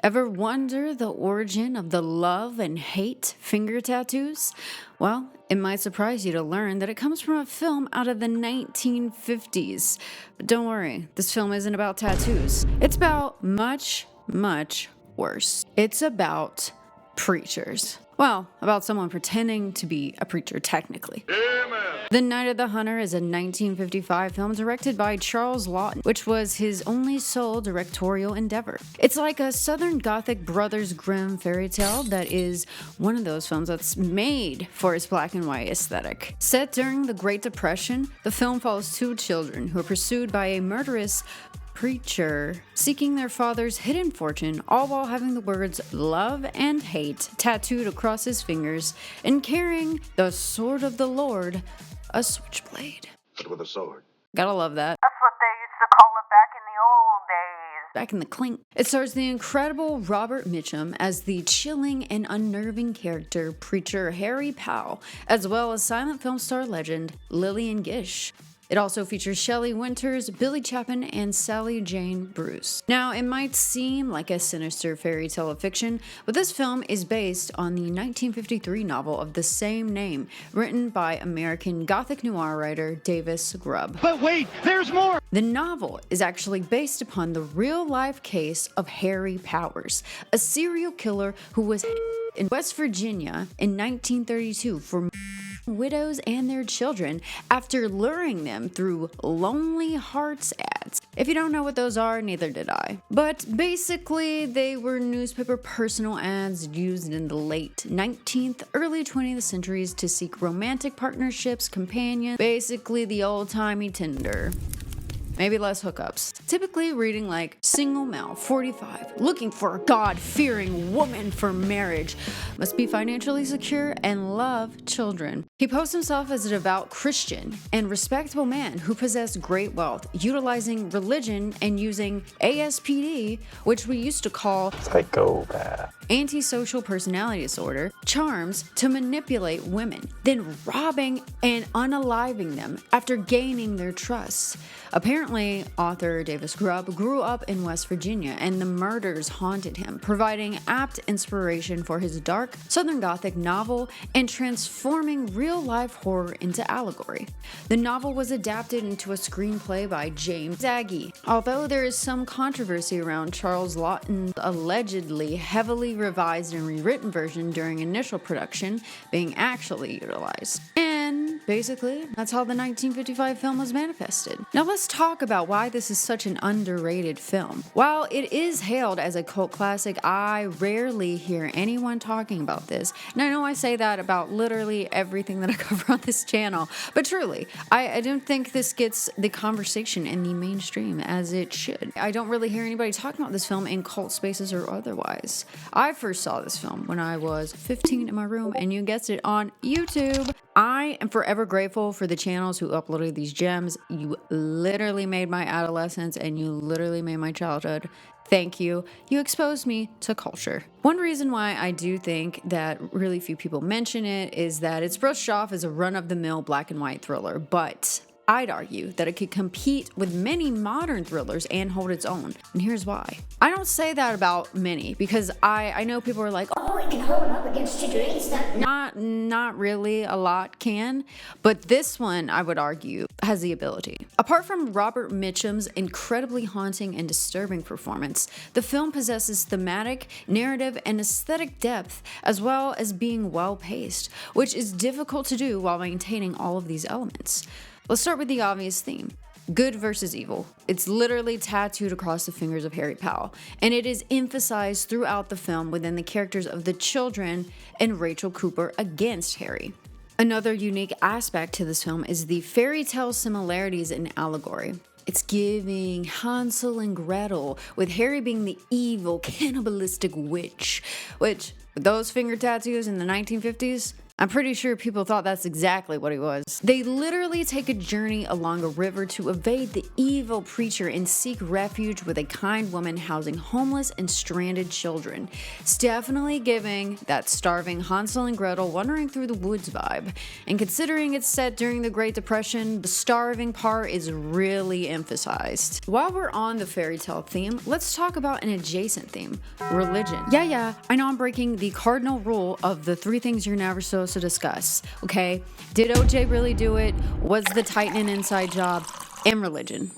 Ever wonder the origin of the love and hate finger tattoos? Well, it might surprise you to learn that it comes from a film out of the 1950s. But don't worry, this film isn't about tattoos. It's about much, much worse. It's about preachers. Well, about someone pretending to be a preacher, technically. Amen. The Night of the Hunter is a 1955 film directed by Charles Laughton, which was his only sole directorial endeavor. It's like a Southern Gothic Brothers Grimm fairy tale that is one of those films that's made for its black and white aesthetic. Set during the Great Depression, the film follows two children who are pursued by a murderous preacher seeking their father's hidden fortune, all while having the words love and hate tattooed across his fingers and carrying the sword of the Lord, a switchblade. But with a sword. Gotta love that. That's what they used to call it back in the old days. Back in the clink. It stars the incredible Robert Mitchum as the chilling and unnerving character preacher Harry Powell, as well as silent film star legend Lillian Gish. It also features Shelley Winters, Billy Chapin, and Sally Jane Bruce. Now, it might seem like a sinister fairy tale of fiction, but this film is based on the 1953 novel of the same name, written by American Gothic noir writer Davis Grubb. But wait, there's more! The novel is actually based upon the real-life case of Harry Powers, a serial killer who was in West Virginia in 1932 for widows and their children after luring them through Lonely Hearts ads. If you don't know what those are, neither did I. But basically, they were newspaper personal ads used in the late 19th, early 20th centuries to seek romantic partnerships, companions, basically the old-timey Tinder. Maybe less hookups. Typically reading like single male, 45, looking for a God-fearing woman for marriage, must be financially secure and love children. He posts himself as a devout Christian and respectable man who possessed great wealth, utilizing religion and using ASPD, which we used to call psychopath, antisocial personality disorder, charms to manipulate women, then robbing and unaliving them after gaining their trust. Apparently, author Davis Grubb grew up in West Virginia and the murders haunted him, providing apt inspiration for his dark Southern Gothic novel and transforming real-life horror into allegory. The novel was adapted into a screenplay by James Zaggy. Although there is some controversy around Charles Laughton's allegedly heavily revised and rewritten version during initial production being actually utilized. And basically, that's how the 1955 film was manifested. Now let's talk about why this is such an underrated film. While it is hailed as a cult classic, I rarely hear anyone talking about this. And I know I say that about literally everything that I cover on this channel, but truly, I don't think this gets the conversation in the mainstream as it should. I don't really hear anybody talking about this film in cult spaces or otherwise. I first saw this film when I was 15 in my room, and you guessed it, on YouTube. I am forever grateful for the channels who uploaded these gems. You literally made my adolescence and you literally made my childhood. Thank you. You exposed me to culture. One reason why I do think that really few people mention it is that it's brushed off as a run-of-the-mill black and white thriller, but I'd argue that it could compete with many modern thrillers and hold its own. And here's why. I don't say that about many because I know people are like, oh, it can hold up against today's stuff. Not really a lot can, but this one, I would argue, has the ability. Apart from Robert Mitchum's incredibly haunting and disturbing performance, the film possesses thematic, narrative, and aesthetic depth, as well as being well-paced, which is difficult to do while maintaining all of these elements. Let's start with the obvious theme. Good versus evil. It's literally tattooed across the fingers of Harry Powell, and it is emphasized throughout the film within the characters of the children and Rachel Cooper against Harry. Another unique aspect to this film is the fairy tale similarities in allegory. It's giving Hansel and Gretel, with Harry being the evil, cannibalistic witch, which, with those finger tattoos in the 1950s, I'm pretty sure people thought that's exactly what he was. They literally take a journey along a river to evade the evil preacher and seek refuge with a kind woman housing homeless and stranded children. It's definitely giving that starving Hansel and Gretel wandering through the woods vibe. And considering it's set during the Great Depression, the starving part is really emphasized. While we're on the fairy tale theme, let's talk about an adjacent theme, religion. Yeah, I know I'm breaking the cardinal rule of the 3 things you're never supposed to discuss, okay? Did OJ really do it? Was the Titan an inside job? And religion.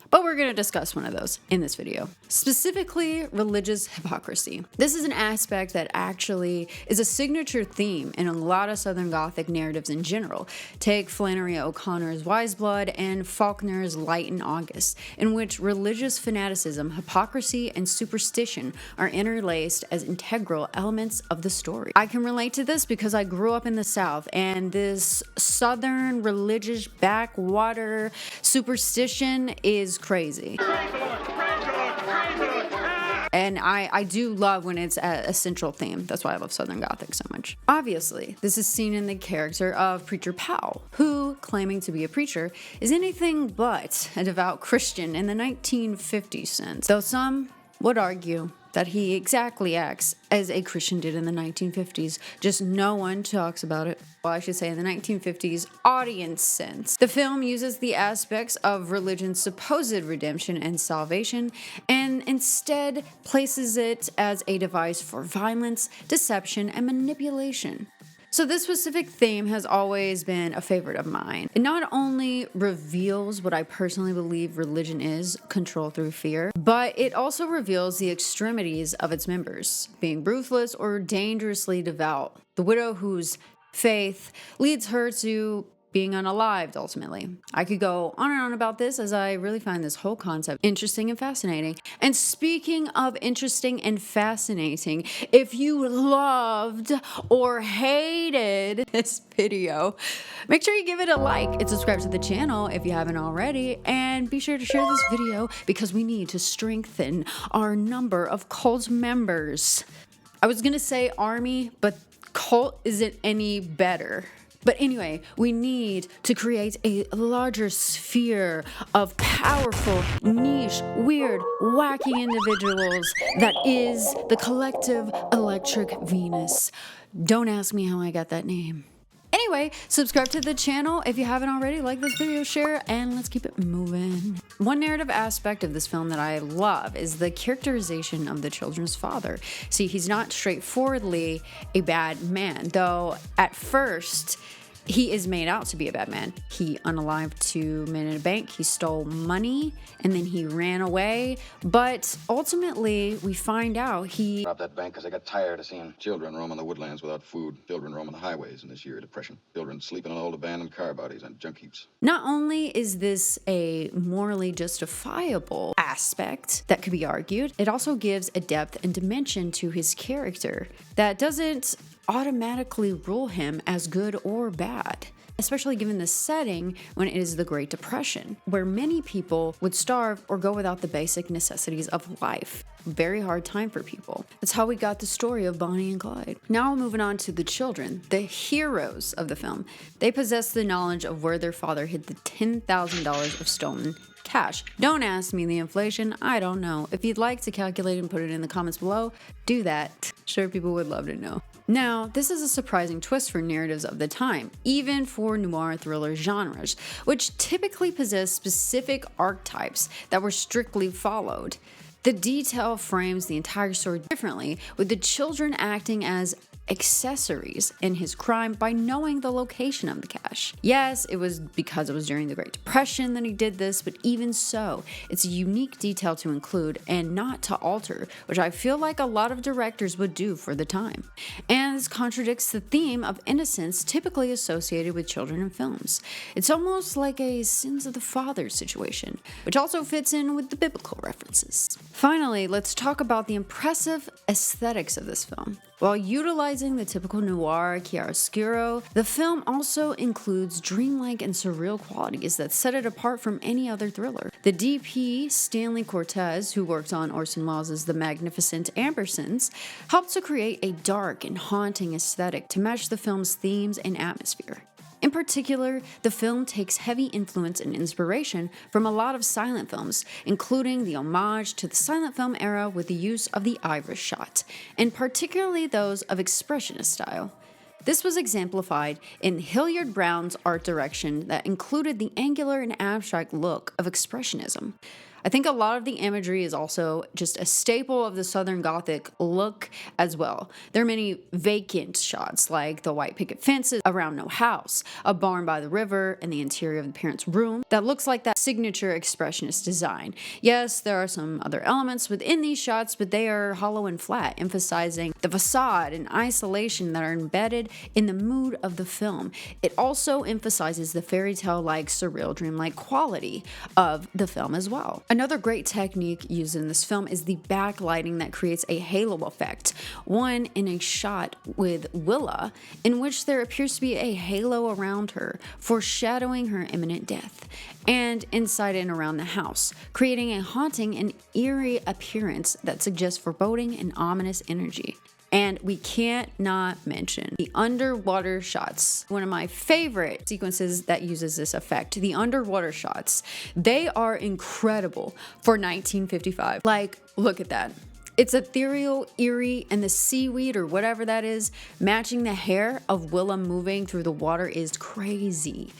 But we're going to discuss one of those in this video. Specifically, religious hypocrisy. This is an aspect that actually is a signature theme in a lot of Southern Gothic narratives in general. Take Flannery O'Connor's Wise Blood and Faulkner's Light in August, in which religious fanaticism, hypocrisy, and superstition are interlaced as integral elements of the story. I can relate to this because I grew up in the South, and this Southern religious backwater superstition is crazy. And I do love when it's a central theme. That's why I love Southern Gothic so much. Obviously, this is seen in the character of Preacher Powell, who, claiming to be a preacher, is anything but a devout Christian in the 1950s sense. Though some would argue that he exactly acts as a Christian did in the 1950s, just no one talks about it. Well, I should say in the 1950s audience sense. The film uses the aspects of religion's supposed redemption and salvation, and instead places it as a device for violence, deception, and manipulation. So this specific theme has always been a favorite of mine. It not only reveals what I personally believe religion is, control through fear, but it also reveals the extremities of its members, being ruthless or dangerously devout. The widow whose faith leads her to being unalived, ultimately. I could go on and on about this, as I really find this whole concept interesting and fascinating. And speaking of interesting and fascinating, if you loved or hated this video, make sure you give it a like and subscribe to the channel if you haven't already, and be sure to share this video because we need to strengthen our number of cult members. I was gonna say army, but cult isn't any better. But anyway, we need to create a larger sphere of powerful, niche, weird, wacky individuals that is the collective Electric Venus. Don't ask me how I got that name. Anyway, subscribe to the channel if you haven't already, like this video, share, and let's keep it moving. One narrative aspect of this film that I love is the characterization of the children's father. See, he's not straightforwardly a bad man, though at first he is made out to be a bad man. He unalived 2 men in a bank, he stole money, and then he ran away. But ultimately, we find out he robbed that bank because I got tired of seeing children roaming the woodlands without food, children roaming the highways in this year of depression, children sleeping in old abandoned car bodies and junk heaps. Not only is this a morally justifiable aspect that could be argued, it also gives a depth and dimension to his character that doesn't automatically rule him as good or bad, especially given the setting when it is the Great Depression, where many people would starve or go without the basic necessities of life. Very hard time for people. That's how we got the story of Bonnie and Clyde. Now moving on to the children, the heroes of the film. They possess the knowledge of where their father hid the $10,000 of stolen cash. Don't ask me the inflation, I don't know. If you'd like to calculate and put it in the comments below, do that. Sure, people would love to know. Now, this is a surprising twist for narratives of the time, even for noir thriller genres, which typically possess specific archetypes that were strictly followed. The detail frames the entire story differently, with the children acting as accessories in his crime by knowing the location of the cash. Yes, it was because it was during the Great Depression that he did this, but even so, it's a unique detail to include and not to alter, which I feel like a lot of directors would do for the time. And this contradicts the theme of innocence typically associated with children in films. It's almost like a sins of the father situation, which also fits in with the biblical references. Finally, let's talk about the impressive aesthetics of this film. While utilizing emphasizing the typical noir chiaroscuro, the film also includes dreamlike and surreal qualities that set it apart from any other thriller. The DP, Stanley Cortez, who worked on Orson Welles' The Magnificent Ambersons, helped to create a dark and haunting aesthetic to match the film's themes and atmosphere. In particular, the film takes heavy influence and inspiration from a lot of silent films, including the homage to the silent film era with the use of the iris shot, and particularly those of expressionist style. This was exemplified in Hilliard Brown's art direction that included the angular and abstract look of expressionism. I think a lot of the imagery is also just a staple of the Southern Gothic look as well. There are many vacant shots, like the white picket fences around no house, a barn by the river, and the interior of the parents' room that looks like that signature expressionist design. Yes, there are some other elements within these shots, but they are hollow and flat, emphasizing the facade and isolation that are embedded in the mood of the film. It also emphasizes the fairy tale-like, surreal, dreamlike quality of the film as well. Another great technique used in this film is the backlighting that creates a halo effect. One in a shot with Willa, in which there appears to be a halo around her, foreshadowing her imminent death, and inside and around the house, creating a haunting and eerie appearance that suggests foreboding and ominous energy. And we can't not mention the underwater shots. One of my favorite sequences that uses this effect, the underwater shots. They are incredible for 1955. Like, look at that. It's ethereal, eerie, and the seaweed or whatever that is, matching the hair of Willa moving through the water is crazy.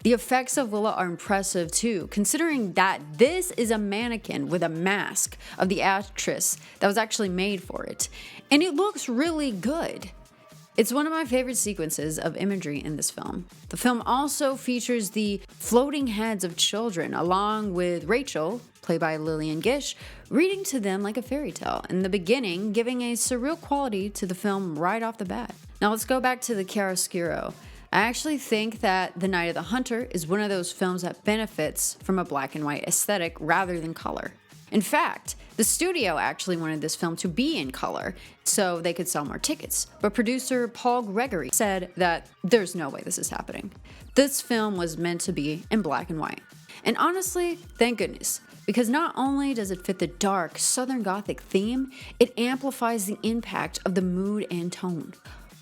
The effects of Willa are impressive too, considering that this is a mannequin with a mask of the actress that was actually made for it. And it looks really good. It's one of my favorite sequences of imagery in this film. The film also features the floating heads of children, along with Rachel, played by Lillian Gish, reading to them like a fairy tale in the beginning, giving a surreal quality to the film right off the bat. Now let's go back to the chiaroscuro. I actually think that The Night of the Hunter is one of those films that benefits from a black and white aesthetic rather than color. In fact, the studio actually wanted this film to be in color so they could sell more tickets, but producer Paul Gregory said that there's no way this is happening. This film was meant to be in black and white. And honestly, thank goodness, because not only does it fit the dark Southern Gothic theme, it amplifies the impact of the mood and tone.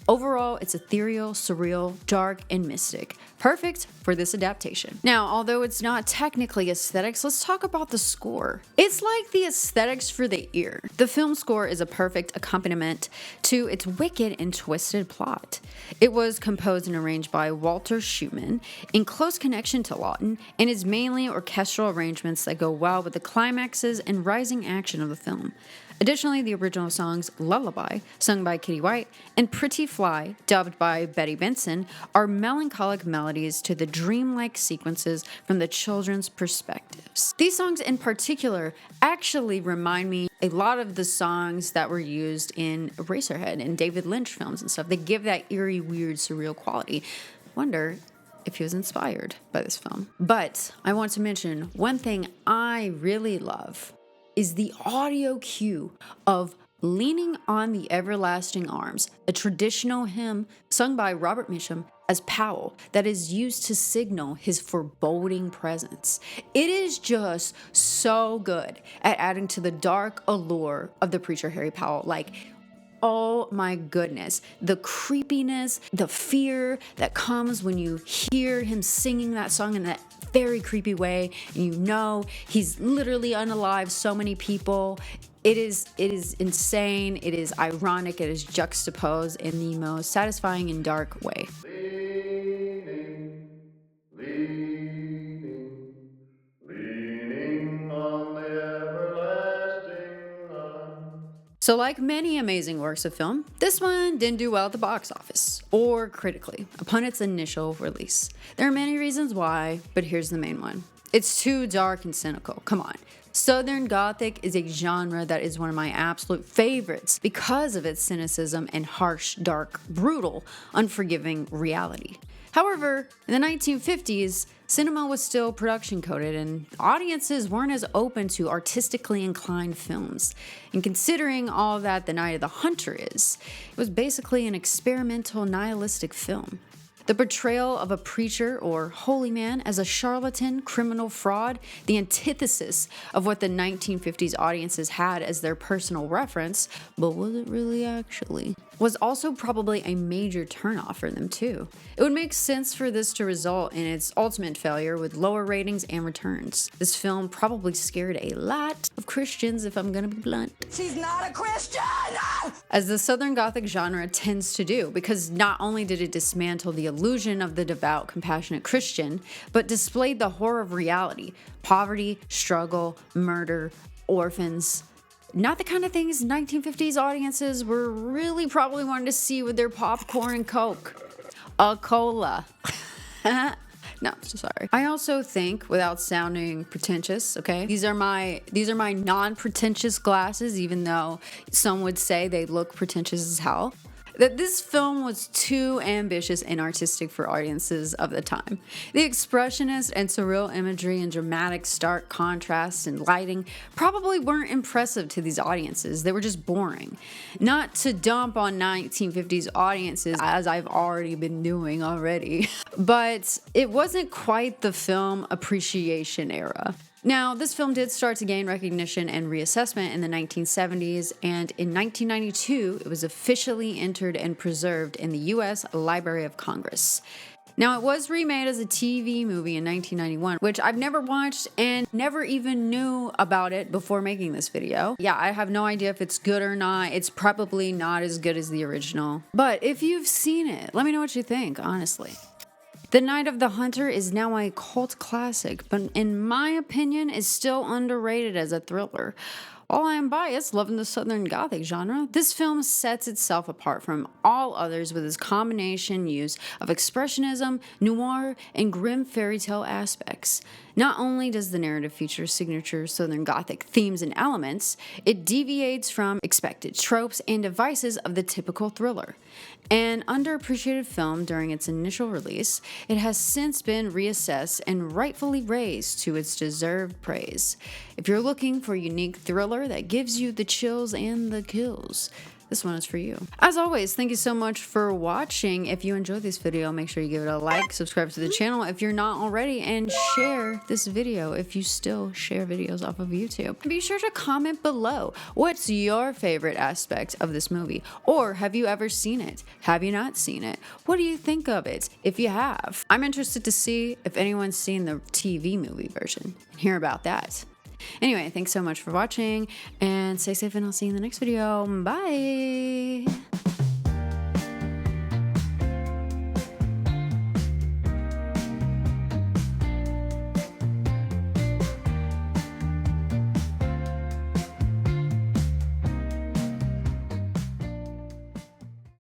Overall, it's ethereal, surreal, dark, and mystic. Perfect for this adaptation. Now, although it's not technically aesthetics, let's talk about the score. It's like the aesthetics for the ear. The film score is a perfect accompaniment to its wicked and twisted plot. It was composed and arranged by Walter Schumann in close connection to Lawton, and is mainly orchestral arrangements that go well with the climaxes and rising action of the film. Additionally, the original songs Lullaby, sung by Kitty White, and Pretty Fly, dubbed by Betty Benson, are melancholic melodies to the dreamlike sequences from the children's perspectives. These songs in particular actually remind me a lot of the songs that were used in Eraserhead and David Lynch films and stuff. They give that eerie, weird, surreal quality. Wonder if he was inspired by this film. But I want to mention one thing I really love is the audio cue of Leaning on the Everlasting Arms, a traditional hymn sung by Robert Mitchum as Powell that is used to signal his foreboding presence. It is just so good at adding to the dark allure of the preacher Harry Powell. Like, oh my goodness, the creepiness, the fear that comes when you hear him singing that song in that very creepy way, and you know he's literally unalive so many people. It is insane, it is ironic, it is juxtaposed in the most satisfying and dark way. Leaning on the everlasting arm. So like many amazing works of film, this one didn't do well at the box office, or critically, upon its initial release. There are many reasons why, but here's the main one. It's too dark and cynical, come on. Southern Gothic is a genre that is one of my absolute favorites because of its cynicism and harsh, dark, brutal, unforgiving reality. However, in the 1950s, cinema was still production coded and audiences weren't as open to artistically inclined films. And considering all that The Night of the Hunter is, it was basically an experimental nihilistic film. The portrayal of a preacher or holy man as a charlatan, criminal fraud, the antithesis of what the 1950s audiences had as their personal reference, but was it really actually? Was also probably a major turnoff for them too. It would make sense for this to result in its ultimate failure with lower ratings and returns. This film probably scared a lot of Christians, if I'm gonna be blunt. She's not a Christian! As the Southern Gothic genre tends to do, because not only did it dismantle the illusion of the devout, compassionate Christian, but displayed the horror of reality, poverty, struggle, murder, orphans. Not the kind of things 1950s audiences were really probably wanting to see with their popcorn and Coke. A cola. No, so sorry. I also think, without sounding pretentious, okay, these are my non-pretentious glasses, even though some would say they look pretentious as hell, that this film was too ambitious and artistic for audiences of the time. The expressionist and surreal imagery and dramatic stark contrasts and lighting probably weren't impressive to these audiences. They were just boring. Not to dump on 1950s audiences, as I've already been doing already, but it wasn't quite the film appreciation era. Now, this film did start to gain recognition and reassessment in the 1970s, and in 1992, it was officially entered and preserved in the U.S. Library of Congress. Now, it was remade as a TV movie in 1991, which I've never watched and never even knew about it before making this video. Yeah, I have no idea if it's good or not. It's probably not as good as the original. But if you've seen it, let me know what you think, honestly. The Night of the Hunter is now a cult classic, but in my opinion is still underrated as a thriller. While I am biased, loving the Southern Gothic genre, this film sets itself apart from all others with its combination use of expressionism, noir, and grim fairy tale aspects. Not only does the narrative feature signature Southern Gothic themes and elements, it deviates from expected tropes and devices of the typical thriller. An underappreciated film during its initial release, it has since been reassessed and rightfully raised to its deserved praise. If you're looking for a unique thriller that gives you the chills and the kills, this one is for you. As always, thank you so much for watching. If you enjoyed this video, make sure you give it a like, subscribe to the channel if you're not already, and share this video if you still share videos off of YouTube. Be sure to comment below. What's your favorite aspect of this movie? Or have you ever seen it? Have you not seen it? What do you think of it if you have? I'm interested to see if anyone's seen the TV movie version and hear about that. Anyway, thanks so much for watching and stay safe, and I'll see you in the next video. Bye.